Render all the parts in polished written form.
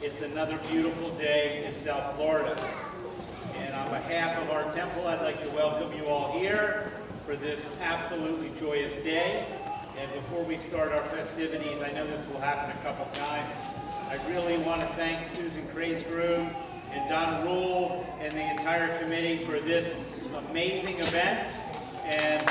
It's another beautiful day in South Florida. And on behalf of our temple, I'd like to welcome you all here for this absolutely joyous day. And before we start our festivities, I know this will happen a couple times, I really want to thank Susan Craisgrove and Don Rule and the entire committee for this amazing event. And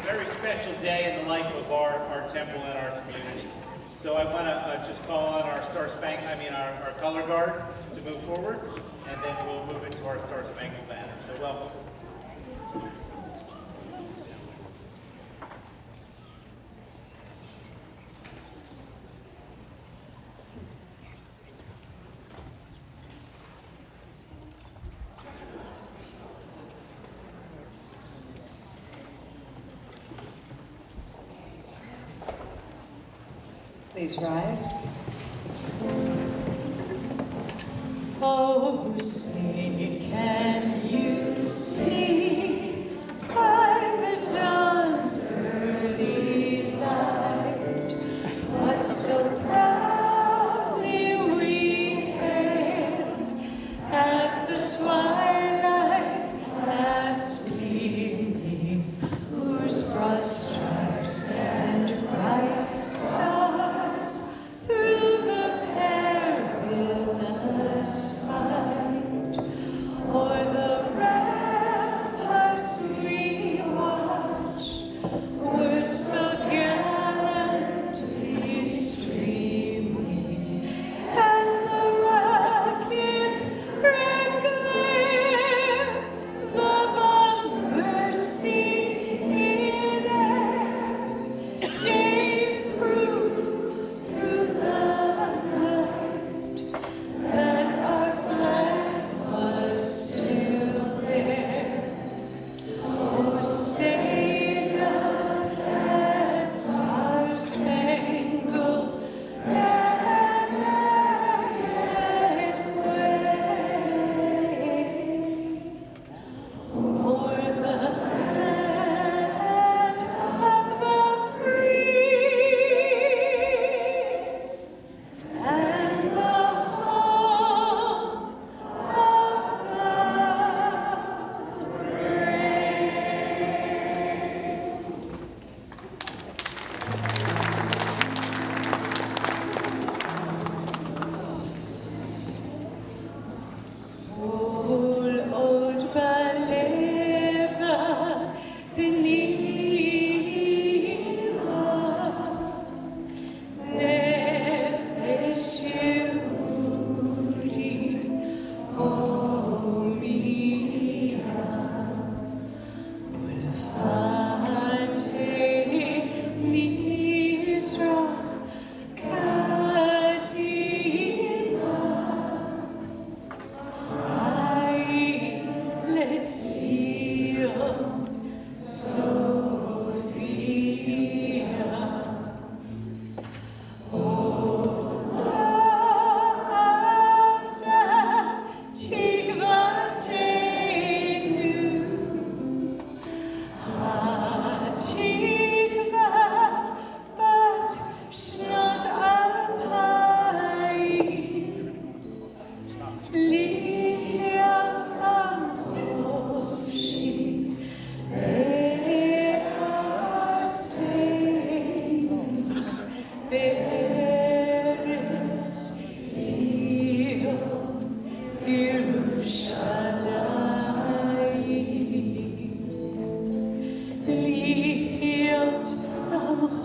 very special day in the life of our temple and our community. So I want to just call on our our color guard to move forward, and then we'll move into our Star Spangled Banner. So welcome. Please rise. Oh, say, can you see by the dawn's early light what so proudly we hailed at the twilight's last gleaming, whose broad stripes and bright stars through the perilous fight o'er the ramparts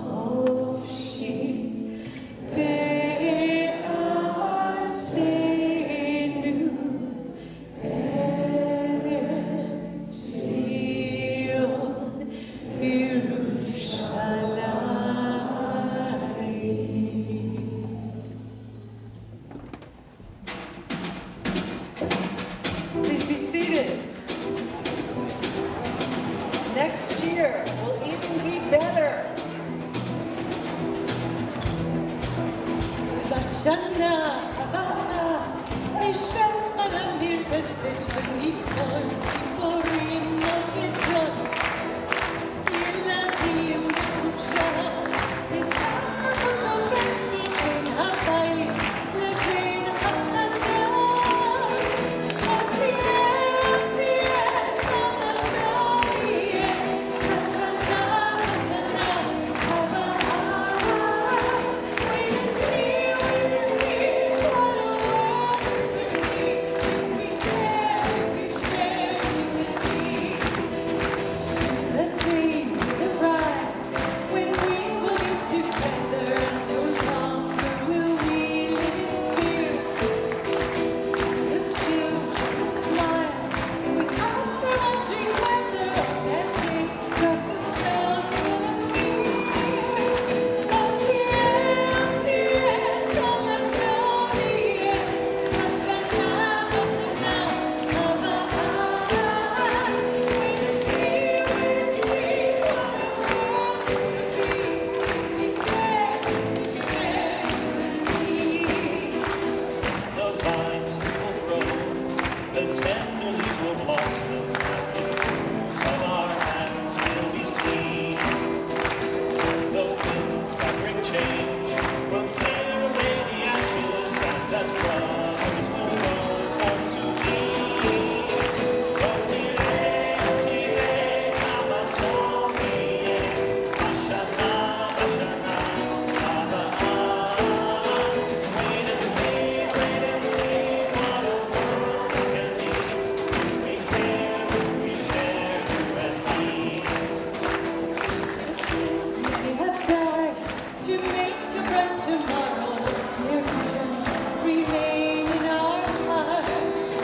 חופשי בארצנו, ארץ ציון וירושלים. Please be seated. Next year will even be better. בשנה הבאה נשב על המרפסת ונזכור סיפורים אגדות. ילדים בחופשה, נזכר קופצים בין הבית לבין השדה. עוד תראה כמה טוב יהיה השנה הבאה. Wait and see what a world is gonna be. We care, we share, we soon the day will arrive when we will be together. No longer will we live in fear. The children will smile without their wondering whether that day nothing else will appear. Oh dear, come and tell me, Hashanah, Hashanah, Wait and see what a world is gonna be. We care, we share, The vines will grow, the tender leaves will blossom, the fruits of our hands will be sweet. The winds that bring change will clear away the ashes, and as brothers we'll go home to meet. Oh, Tirei, Kama Tomi, Hashanah, Hashanah, Havah. Wait and see what a world can be. We care, we share, and we. Many have died to make a bright tomorrow. Their visions remain in our hearts.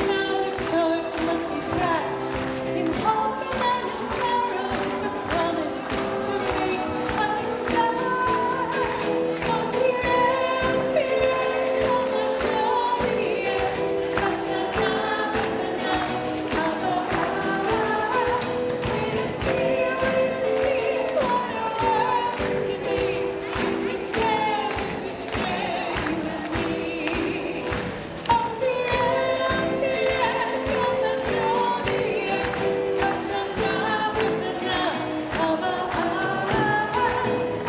Now the torch must be passed in hope and in sorrow, with the promise to make a new start. Oh, Tirei, come and tell me, Hashanah, Hashanah, Havah. Wait and see what a world this can be. We care, we share, you and me. Oh, Tirei, come and tell me, Hashanah, Hashanah, Havah.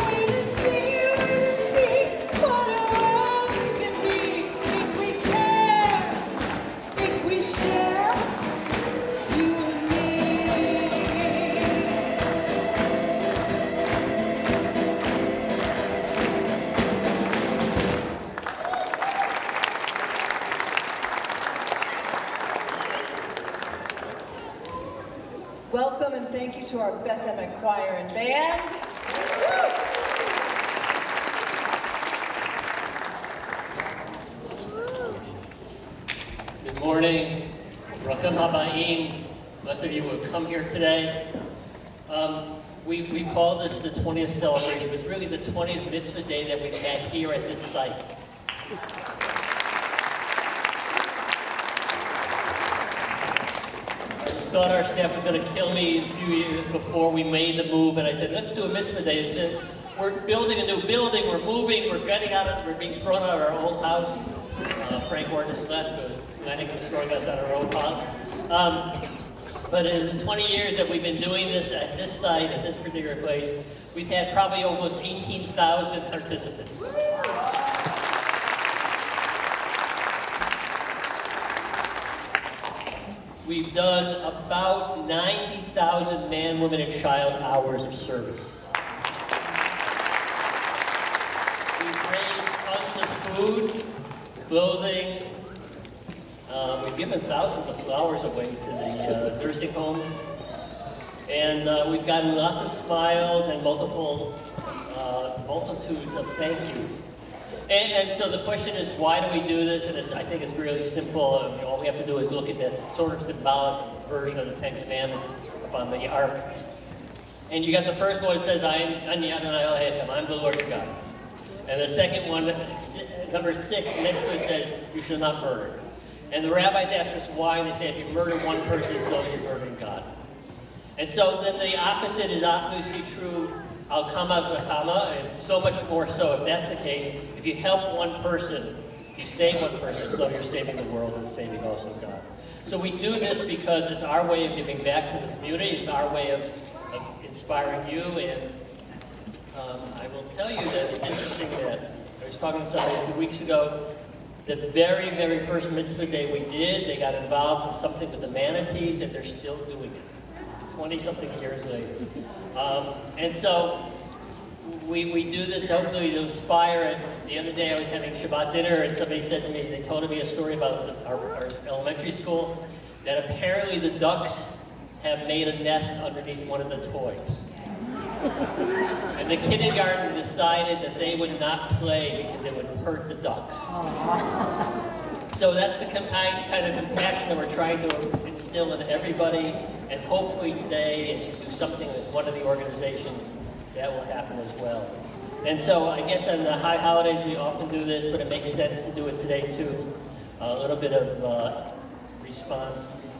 Wait and see what a world this can be. If we care, if we share, you and me. Welcome and thank you to our Bethlehem Choir and Band. Good morning. Brachim Habayim. Most of you who have come here today. We call this the 20th celebration. It's really the 20th Mitzvah day that we've had here at this site. I thought our staff was going to kill me a few years before we made the move, and I said, let's do a Mitzvah day. It said, we're building a new building, we're moving, we're being thrown out of our old house. Frank Ward is left, but Atlantic is throwing us out of our old house. But in the 20 years that we've been doing this at this site, at this particular place, we've had probably almost 18,000 participants. We've done about 90,000 man, woman, and child hours of service. We've raised tons of food, clothing. We've given thousands of flowers away to the nursing homes. And we've gotten lots of smiles and multitudes of thank yous. And so the question is, why do we do this? And I think it's really simple. I mean, all we have to do is look at that sort of symbolic version of the Ten Commandments up on the ark. And you got the first one that says, I'm the Lord your God. And the second one, number 6, next to it says, you shall not murder. And the rabbis ask us why, and they say, if you murder one person, so you're murdering God. And so then the opposite is obviously true. Al kama v'chama, and so much more so if that's the case. If you help one person, if you save one person, so you're saving the world and saving also God. So we do this because it's our way of giving back to the community, it's our way of inspiring you. And I will tell you that it's interesting that I was talking to somebody a few weeks ago. The very, very first mitzvah day we did, they got involved in something with the manatees, and they're still doing it. 20-something years later. And so we do this hopefully to inspire. And the other day I was having Shabbat dinner, and somebody said to me, they told me a story about our elementary school, that apparently the ducks have made a nest underneath one of the toys. And the kindergarten decided that they would not play because it would hurt the ducks. So that's the kind of compassion that we're trying to instill in everybody. And hopefully today, as you do something with one of the organizations, that will happen as well. And so I guess on the high holidays, we often do this, but it makes sense to do it today too. A little bit of response.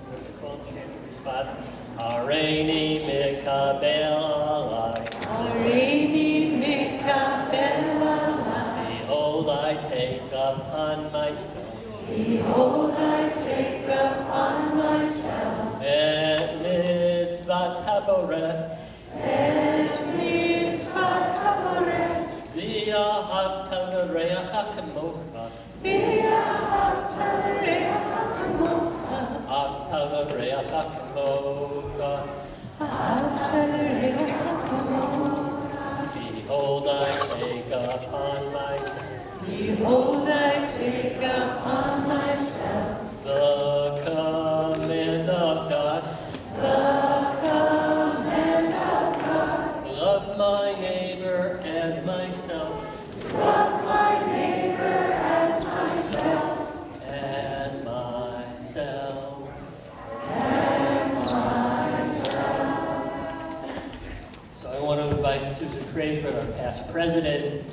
What's it called? Response. Areini mikabel alai. Areini mikabel alai. Behold, I take upon myself. Behold, I take upon myself. Et mitzvat haboreh. Et mitzvat haboreh. V'ahavta l'reacha kamocha. V'ahavta l'reacha kamocha. Ahavta l'reacha kamocha. Ahavta l'reacha kamocha. Behold, I take upon myself. Behold, I take upon myself The command of God. the command of God. Love my neighbor as myself. Love my neighbor as myself. As myself. As myself. So I want to invite Susan Kraisman, our past president,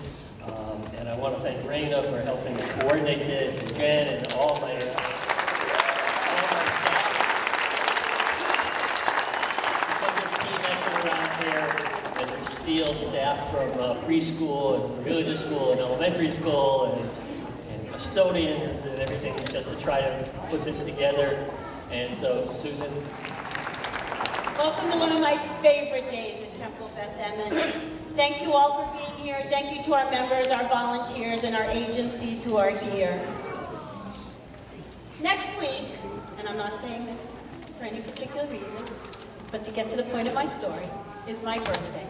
and I want to thank Raina for helping me coordinate this, and Jen, and all my staff. Because of the team effort around here, as we steal staff from preschool and religious school and elementary school and custodians and everything, just to try to put this together. And so, Susan. Welcome to one of my favorite days at Temple Beth Emmons. Thank you all for being here. Thank you to our members, our volunteers, and our agencies who are here. Next week, and I'm not saying this for any particular reason, but to get to the point of my story, is my birthday.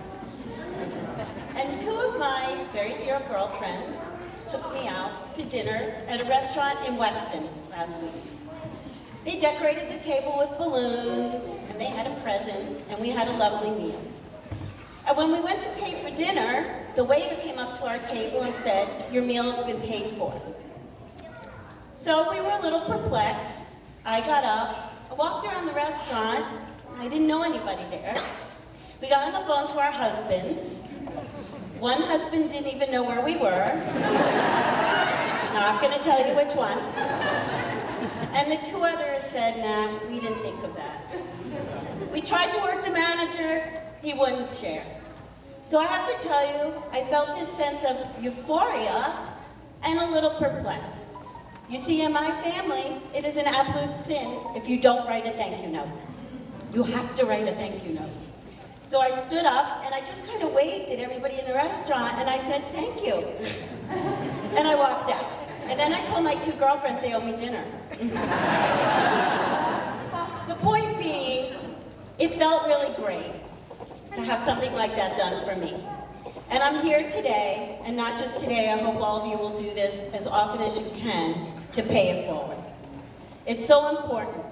And 2 of my very dear girlfriends took me out to dinner at a restaurant in Weston last week. They decorated the table with balloons, and they had a present, and we had a lovely meal. And when we went to pay for dinner, the waiter came up to our table and said, "Your meal has been paid for." So we were a little perplexed. I got up, I walked around the restaurant. I didn't know anybody there. We got on the phone to our husbands. One husband didn't even know where we were. Not gonna tell you which one. And the 2 others said, "Nah, we didn't think of that." We tried to work the manager, he wouldn't share. So I have to tell you, I felt this sense of euphoria and a little perplexed. You see, in my family, it is an absolute sin if you don't write a thank you note. You have to write a thank you note. So I stood up and I just kind of waved at everybody in the restaurant and I said, "Thank you." And I walked out. And then I told my 2 girlfriends they owe me dinner. The point being, it felt really great to have something like that done for me. And I'm here today, and not just today, I hope all of you will do this as often as you can to pay it forward. It's so important.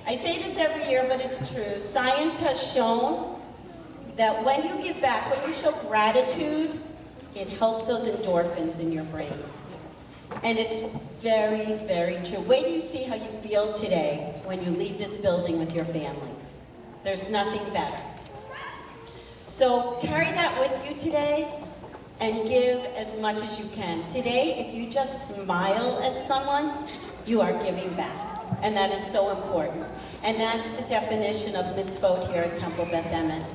I say this every year, but it's true. Science has shown that when you give back, when you show gratitude, it helps those endorphins in your brain. And it's very, very true. Wait till you see how you feel today when you leave this building with your families. There's nothing better. So carry that with you today and give as much as you can. Today, if you just smile at someone, you are giving back. And that is so important. And that's the definition of mitzvot here at Temple Beth Emet.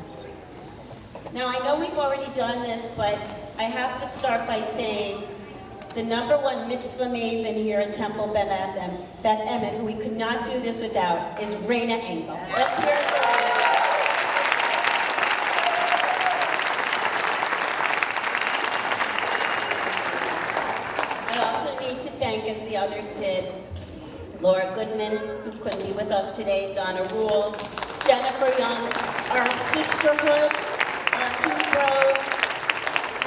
Now, I know we've already done this, but I have to start by saying the #1 mitzvah maven here at Temple Beth Emet, who we could not do this without, is Raina Engel. Let's hear it for her. I also need to thank, as the others did, Laura Goodman, who couldn't be with us today, Donna Rule, Jennifer Young, our sisterhood, our heroes,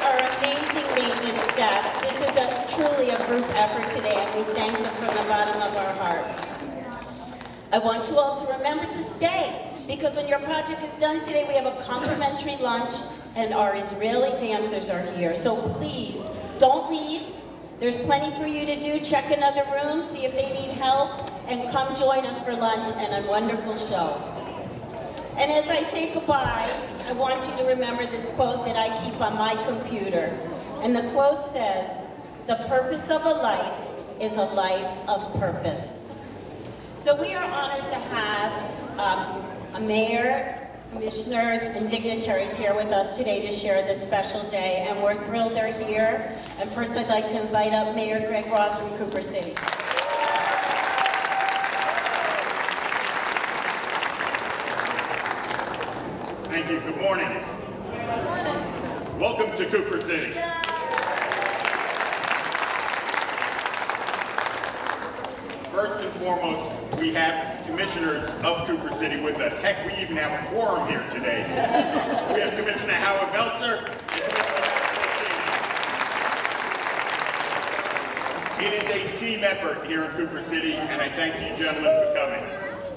our amazing maintenance staff. This is truly a group effort today, and we thank them from the bottom of our hearts. I want you all to remember to stay, because when your project is done today, we have a complimentary lunch, and our Israeli dancers are here. So please, don't leave. There's plenty for you to do. Check another room, see if they need help, and come join us for lunch and a wonderful show. And as I say goodbye, I want you to remember this quote that I keep on my computer. And the quote says, "The purpose of a life is a life of purpose." So we are honored to have a mayor, commissioners, and dignitaries here with us today to share this special day, and we're thrilled they're here. And first I'd like to invite up Mayor Greg Ross from Cooper City. Thank you. Good morning. Welcome to Cooper City. First and foremost, we have commissioners of Cooper City with us. Heck, we even have a quorum here today. We have Commissioner Howard Meltzer. It is a team effort here in Cooper City, and I thank you gentlemen for coming.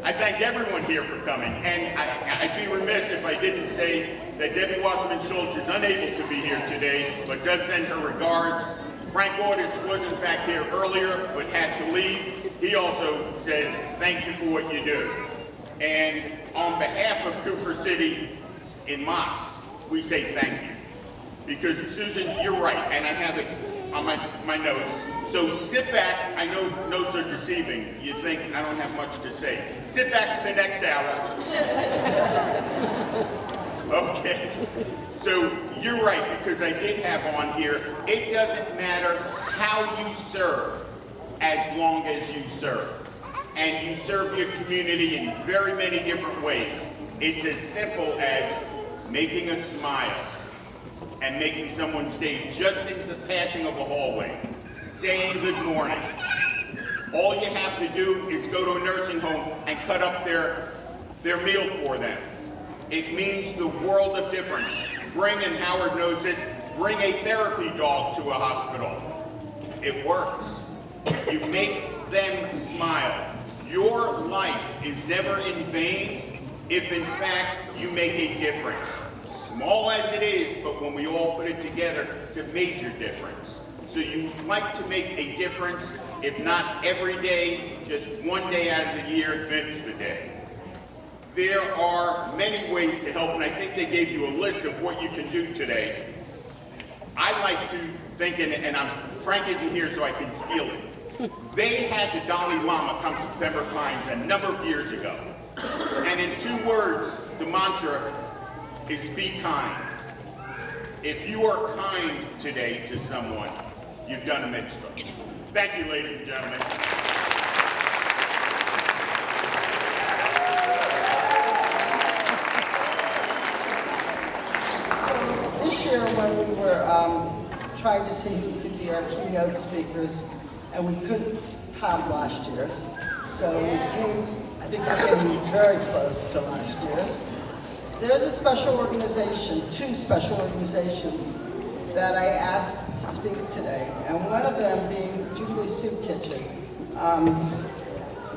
I thank everyone here for coming, and I'd be remiss if I didn't say that Debbie Wasserman Schultz is unable to be here today, but does send her regards. Frank Ordis was in fact here earlier, but had to leave. He also says thank you for what you do. And on behalf of Cooper City in Moss, we say thank you. Because Susan, you're right, and I have it on my notes. So sit back. I know notes are deceiving. You think I don't have much to say. Sit back for the next hour. Okay. So you're right, because I did have on here, it doesn't matter how you serve as long as you serve. And you serve your community in very many different ways. It's as simple as making a smile and making someone's day just in the passing of a hallway, saying good morning. All you have to do is go to a nursing home and cut up their meal for them. It means the world of difference. And Howard knows this, bring a therapy dog to a hospital. It works. You make them smile. Your life is never in vain if in fact you make a difference. Small as it is, but when we all put it together, it's a major difference. So you like to make a difference, if not every day, just one day out of the year, Mitzvah Day. There are many ways to help, and I think they gave you a list of what you can do today. I like to think, and Frank isn't here so I can steal it. They had the Dalai Lama come to Pembroke Pines a number of years ago. And in 2 words, the mantra is be kind. If you are kind today to someone, you've done a mitzvah. Thank you, ladies and gentlemen. So this year when we were trying to see who could be our keynote speakers, and we couldn't top last year's, so we came, I think we came very close to last year's. There's a special organization, 2 special organizations that I asked to speak today, and one of them being Jubilee Soup Kitchen.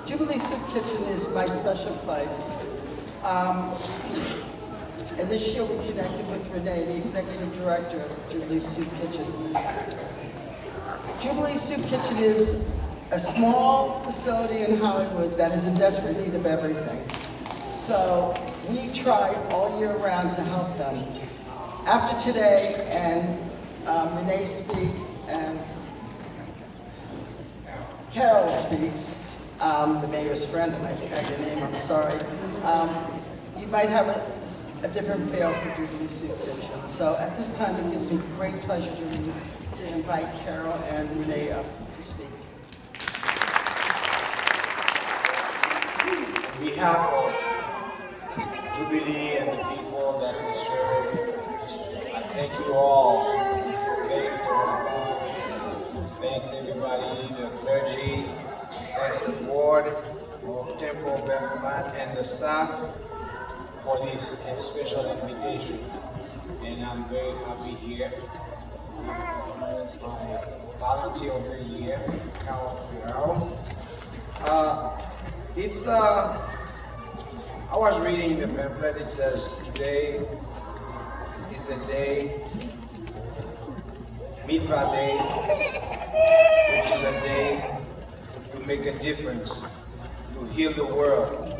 Jubilee Soup Kitchen is my special place. And this year we connected with Renee, the executive director of Jubilee Soup Kitchen. Jubilee Soup Kitchen is a small facility in Hollywood that is in desperate need of everything. So we try all year round to help them. After today, and Renee speaks, and Carol speaks, the mayor's friend, and I forgot your name, I'm sorry. You might have a different feel for Jubilee Soup Kitchen. So at this time, it gives me great pleasure to invite Carol and Renee up to speak. On behalf of Jubilee and the people that we serve, I thank you all. Thanks to our board. Thanks everybody, the clergy. Thanks to the board of Temple Beth and the staff for this special invitation. And I'm very happy here. My volunteer of the year, Carol. I was reading the pamphlet. It says today is a day, Mitzvah Day, which is a day to make a difference, to heal the world,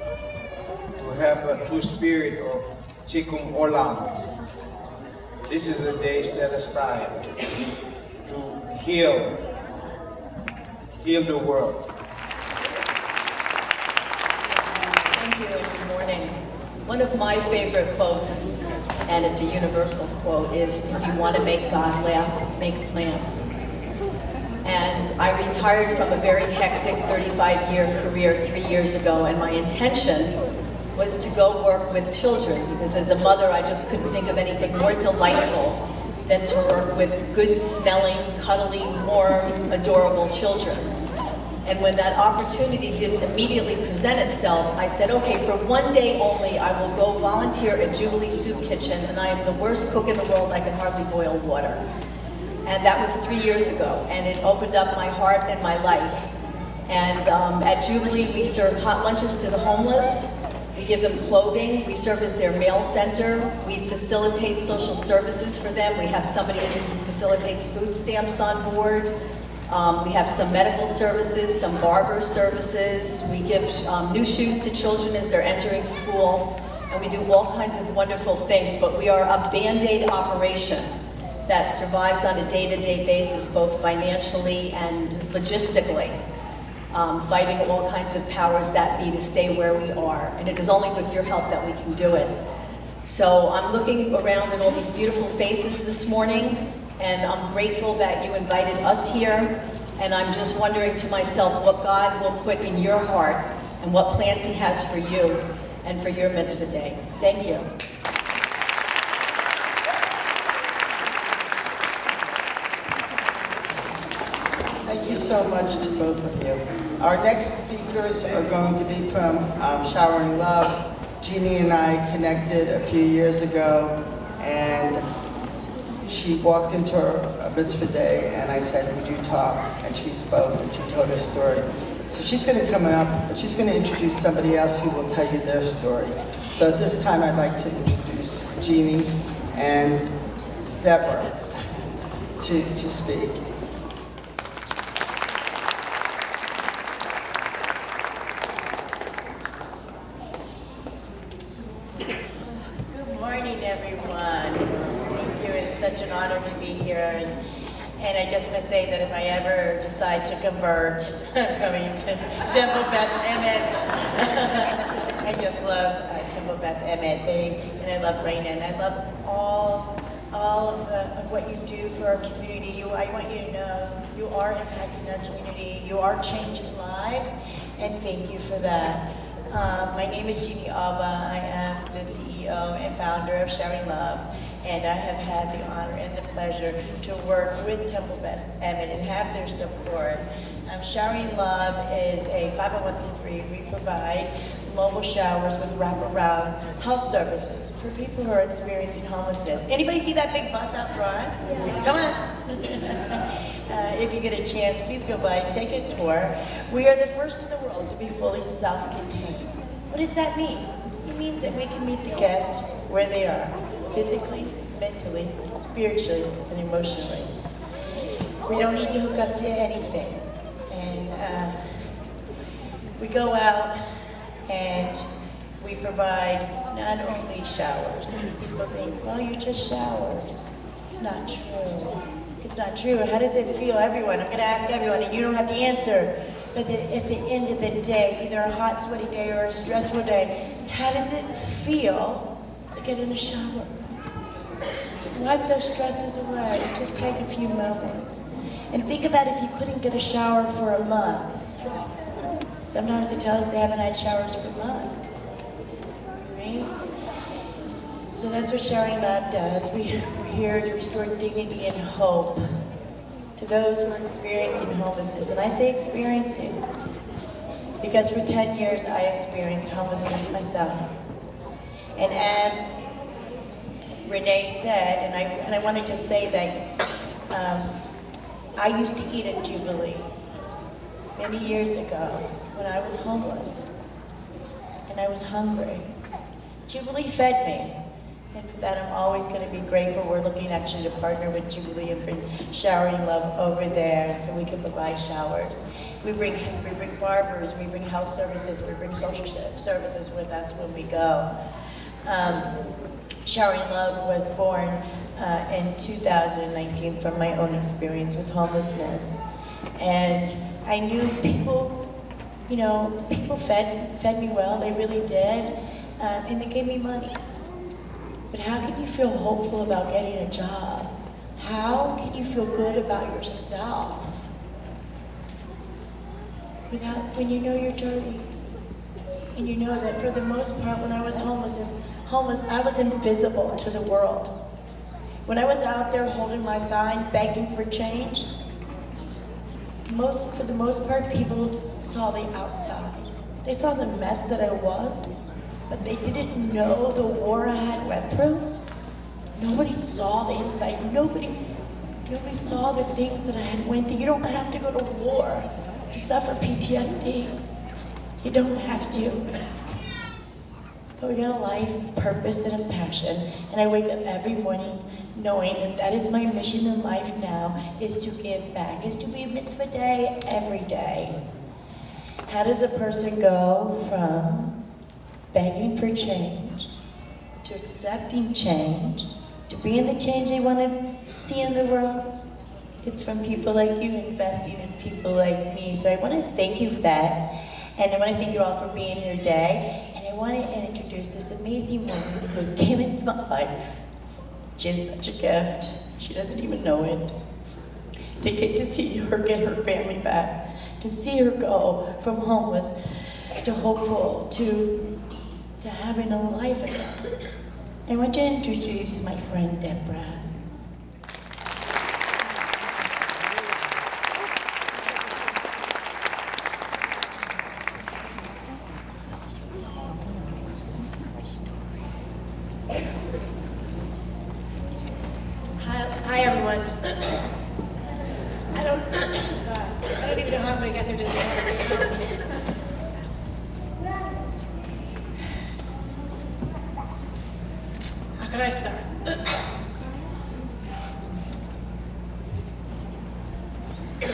to have a true spirit of Tikkun Olam. This is a day set aside to heal the world. Thank you, good morning. One of my favorite quotes, and it's a universal quote, is if you want to make God laugh, make plans. And I retired from a very hectic 35-year career 3 years ago, and my intention was to go work with children, because as a mother, I just couldn't think of anything more delightful than to work with good-smelling, cuddly, warm, adorable children. And when that opportunity didn't immediately present itself, I said, okay, for one day only, I will go volunteer at Jubilee Soup Kitchen, and I am the worst cook in the world. I can hardly boil water. And that was 3 years ago, and it opened up my heart and my life. And at Jubilee, we serve hot lunches to the homeless. We give them clothing. We serve as their mail center. We facilitate social services for them. We have somebody who facilitates food stamps on board. We have some medical services, some barber services. We give new shoes to children as they're entering school. And we do all kinds of wonderful things, but we are a Band-Aid operation that survives on a day-to-day basis, both financially and logistically, fighting all kinds of powers that be to stay where we are. And it is only with your help that we can do it. So I'm looking around at all these beautiful faces this morning, and I'm grateful that you invited us here. And I'm just wondering to myself what God will put in your heart and what plans He has for you and for your Mitzvah Day. Thank you. Thank you so much to both of you. Our next speakers are going to be from Showering Love. Jeannie and I connected a few years ago, and she walked into a mitzvah day, and I said, would you talk? And she spoke, and she told her story. So she's going to come up, but she's going to introduce somebody else who will tell you their story. So at this time, I'd like to introduce Jeannie and Deborah to speak. Good morning, everyone. Thank you. It's such an honor to be here. And I just want to say that if I ever decide to convert, I'm coming to Temple Beth Emmet. I just love Temple Beth Emmet. And I love Raina. And I love all of what you do for our community. I want you to know you are impacting our community. You are changing lives. And thank you for that. My name is Jeannie Alba. I am the CEO and founder of Sharing Love, and I have had the honor and the pleasure to work with Temple Beth Emmet and have their support. Sharing Love is a 501c3. We provide mobile showers with wraparound health services for people who are experiencing homelessness. Anybody see that big bus out front? Yeah. Come on. if you get a chance, please go by and take a tour. We are the first in the world to be fully self-contained. What does that mean? It means that we can meet the guests where they are, physically, mentally, spiritually, and emotionally. We don't need to hook up to anything. And we go out and we provide not only showers, because people think, well, you just showers. It's not true. It's not true. How does it feel, everyone? I'm gonna ask everyone, and you don't have to answer. But at the end of the day, either a hot, sweaty day or a stressful day, how does it feel to get in a shower? Wipe those stresses away. Just take a few moments. And think about if you couldn't get a shower for a month. Sometimes they tell us they haven't had showers for months. Right? So that's what Showering Love does. We're here to restore dignity and hope to those who are experiencing homelessness. And I say experiencing because for 10 years I experienced homelessness myself. And as Renee said, and I wanted to say that I used to eat at Jubilee many years ago when I was homeless and I was hungry. Jubilee fed me, and for that I'm always going to be grateful. We're looking actually to partner with Jubilee and bring Showering Love over there, and so we can provide showers. We bring barbers, we bring health services, we bring social services with us when we go. Showering Love was born in 2019 from my own experience with homelessness. And I knew people, people fed me well, they really did, and they gave me money. But how can you feel hopeful about getting a job? How can you feel good about yourself when you know you're dirty? And you know that for the most part, when I was homeless, I was invisible to the world. When I was out there holding my sign, begging for change, for the most part, people saw the outside. They saw the mess that I was, but they didn't know the war I had went through. Nobody saw the inside. Nobody saw the things that I had went through. You don't have to go to war to suffer PTSD. You don't have to. But we got a life of purpose and of passion, and I wake up every morning knowing that is my mission in life now, is to give back, is to be a mitzvah day every day. How does a person go from begging for change to accepting change to being the change they want to see in the world? It's from people like you investing in people like me. So I want to thank you for that, and I want to thank you all for being here today. And I want to introduce this amazing woman who's came into my life. She is such a gift. She doesn't even know it. To get to see her get her family back, to see her go from homeless to hopeful to having a life again. I want to introduce my friend Deborah. Hi everyone. I don't even know how I'm going to get through this. How can I start?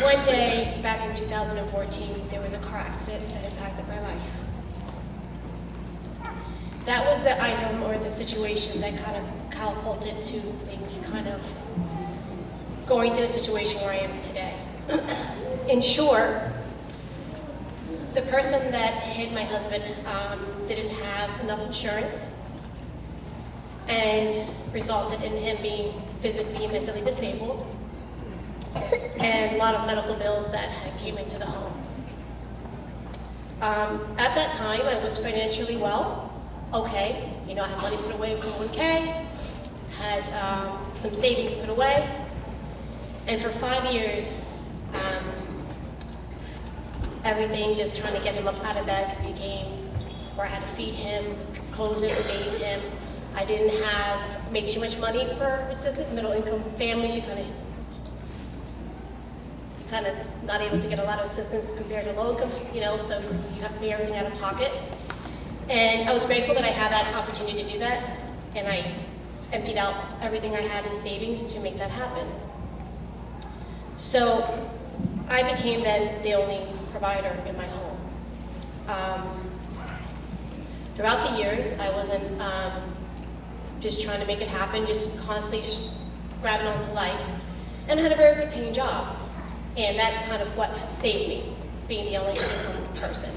One day back in 2014, there was a car accident that impacted my life. That was the item or the situation that kind of catapulted to things kind of going to the situation where I am today. In short, the person that hit my husband didn't have enough insurance and resulted in him being physically and mentally disabled, and a lot of medical bills that came into the home. At that time, I was financially well. Okay, I had money put away for 1K, had some savings put away, and for 5 years, everything just trying to get him up out of bed became where I had to feed him, clothe him, bathe him. I didn't make too much money for assistance, middle income families. You kind of kind of not able to get a lot of assistance compared to low income, so you have to pay everything out of pocket. And I was grateful that I had that opportunity to do that, and I emptied out everything I had in savings to make that happen. So I became then the only provider in my home. Throughout the years, I wasn't just trying to make it happen, just constantly grabbing onto life, and I had a very good paying job. And that's kind of what saved me, being the only income person.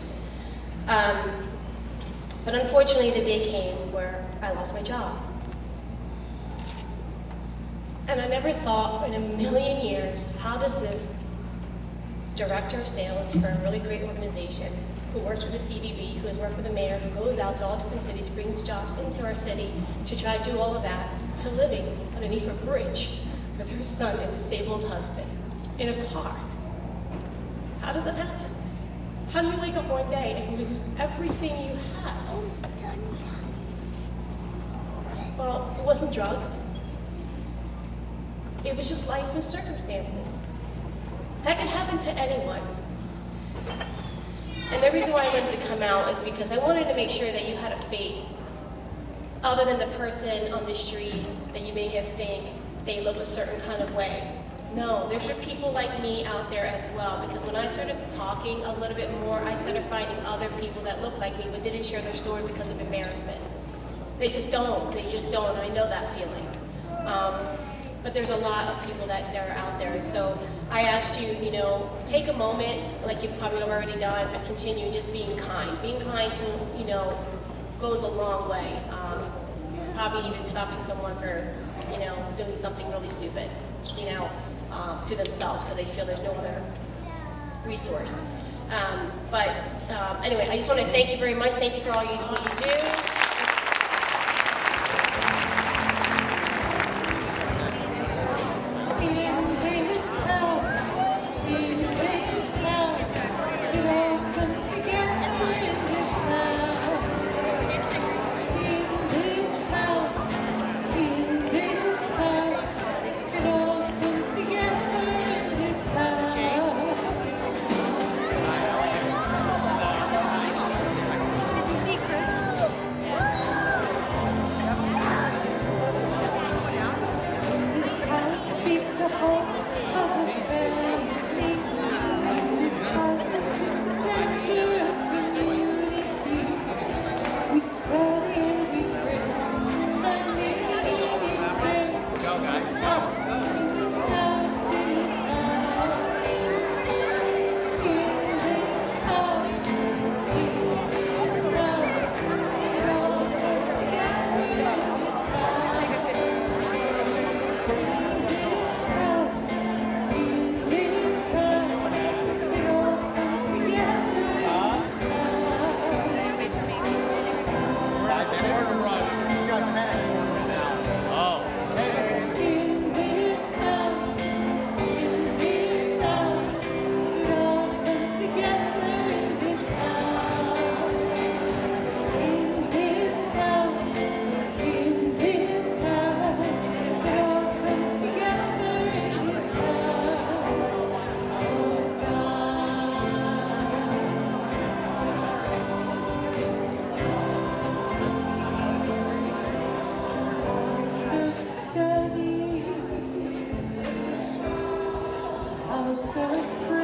But unfortunately, the day came where I lost my job. And I never thought in a million years, how does this director of sales for a really great organization, who works with the CBB, who has worked with the mayor, who goes out to all different cities, brings jobs into our city to try to do all of that, to living underneath a bridge with her son and disabled husband in a car. How does it happen? How do you wake up one day and lose everything you have? Well, it wasn't drugs. It was just life and circumstances. That could happen to anyone. And the reason why I wanted to come out is because I wanted to make sure that you had a face other than the person on the street that you may have think they look a certain kind of way. No, there's people like me out there as well, because when I started talking a little bit more, I started finding other people that looked like me but didn't share their story because of embarrassment. They just don't, I know that feeling. But there's a lot of people that are out there. So I asked you, take a moment, like you've probably already done, and continue just being kind. Being kind to, goes a long way. Probably even stops someone for, doing something really stupid, to themselves because they feel there's no other resource. Anyway, I just want to thank you very much. Thank you for all what you do. So